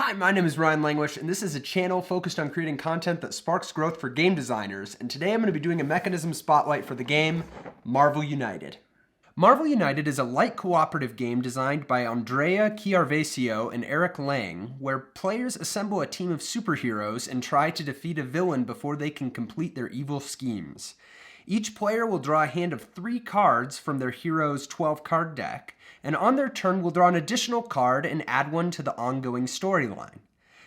Hi, my name is Ryan Langwish, and this is a channel focused on creating content that sparks growth for game designers. And today I'm going to be doing a mechanism spotlight for the game Marvel United. Marvel United is a light cooperative game designed by Andrea Chiarvesio and Eric Lang, where players assemble a team of superheroes and try to defeat a villain before they can complete their evil schemes. Each player will draw a hand of 3 cards from their hero's 12-card deck, and on their turn will draw an additional card and add one to the ongoing storyline.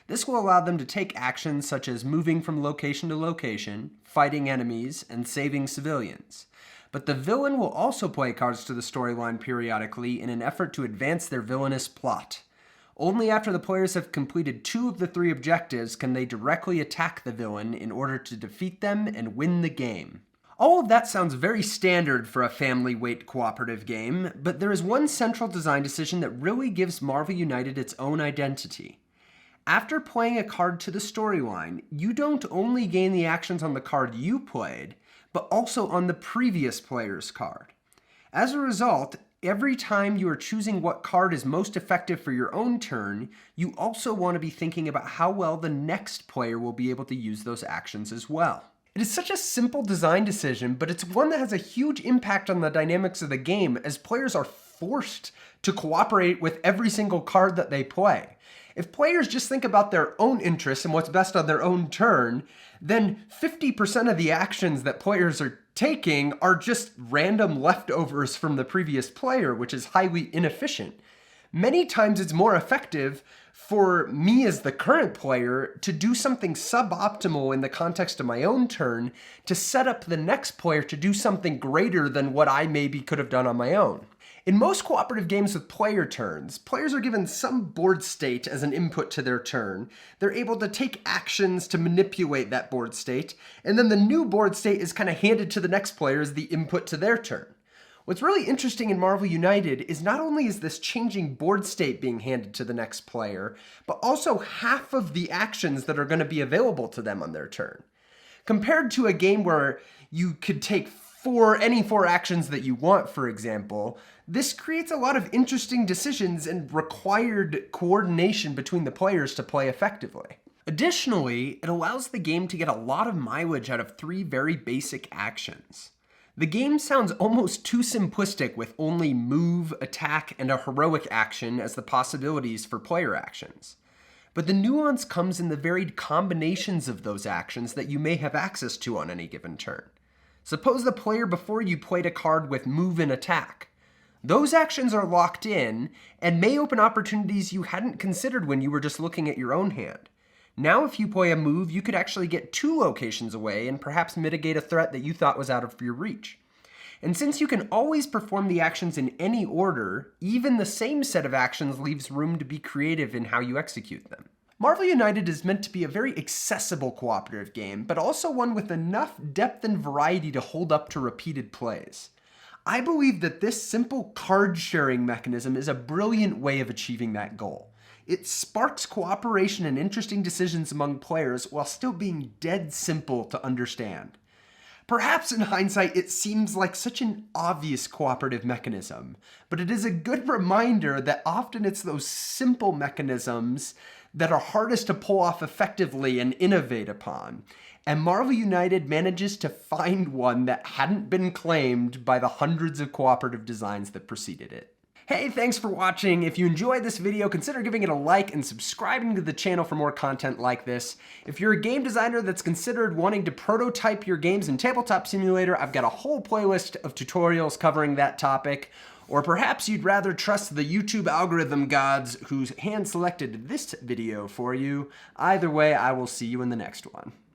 This will allow them to take actions such as moving from location to location, fighting enemies, and saving civilians. But the villain will also play cards to the storyline periodically in an effort to advance their villainous plot. Only after the players have completed 2 of the 3 objectives can they directly attack the villain in order to defeat them and win the game. All of that sounds very standard for a family-weight cooperative game, but there is one central design decision that really gives Marvel United its own identity. After playing a card to the storyline, you don't only gain the actions on the card you played, but also on the previous player's card. As a result, every time you are choosing what card is most effective for your own turn, you also want to be thinking about how well the next player will be able to use those actions as well. It is such a simple design decision, but it's one that has a huge impact on the dynamics of the game, as players are forced to cooperate with every single card that they play. If players just think about their own interests and what's best on their own turn, then 50% of the actions that players are taking are just random leftovers from the previous player, which is highly inefficient. Many times it's more effective for me as the current player to do something suboptimal in the context of my own turn to set up the next player to do something greater than what I maybe could have done on my own. In most cooperative games with player turns, players are given some board state as an input to their turn. They're able to take actions to manipulate that board state, and then the new board state is kind of handed to the next player as the input to their turn. What's really interesting in Marvel United is not only is this changing board state being handed to the next player, but also half of the actions that are going to be available to them on their turn. Compared to a game where you could take any 4 actions that you want, for example, this creates a lot of interesting decisions and required coordination between the players to play effectively. Additionally, it allows the game to get a lot of mileage out of 3 very basic actions. The game sounds almost too simplistic with only move, attack, and a heroic action as the possibilities for player actions. But the nuance comes in the varied combinations of those actions that you may have access to on any given turn. Suppose the player before you played a card with move and attack. Those actions are locked in and may open opportunities you hadn't considered when you were just looking at your own hand. Now if you play a move, you could actually get 2 locations away and perhaps mitigate a threat that you thought was out of your reach. And since you can always perform the actions in any order, even the same set of actions leaves room to be creative in how you execute them. Marvel United is meant to be a very accessible cooperative game, but also one with enough depth and variety to hold up to repeated plays. I believe that this simple card sharing mechanism is a brilliant way of achieving that goal. It sparks cooperation and interesting decisions among players while still being dead simple to understand. Perhaps in hindsight, it seems like such an obvious cooperative mechanism, but it is a good reminder that often it's those simple mechanisms that are hardest to pull off effectively and innovate upon. And Marvel United manages to find one that hadn't been claimed by the hundreds of cooperative designs that preceded it. Hey, thanks for watching. If you enjoyed this video, consider giving it a like and subscribing to the channel for more content like this. If you're a game designer that's considered wanting to prototype your games in Tabletop Simulator, I've got a whole playlist of tutorials covering that topic. Or perhaps you'd rather trust the YouTube algorithm gods who hand-selected this video for you. Either way, I will see you in the next one.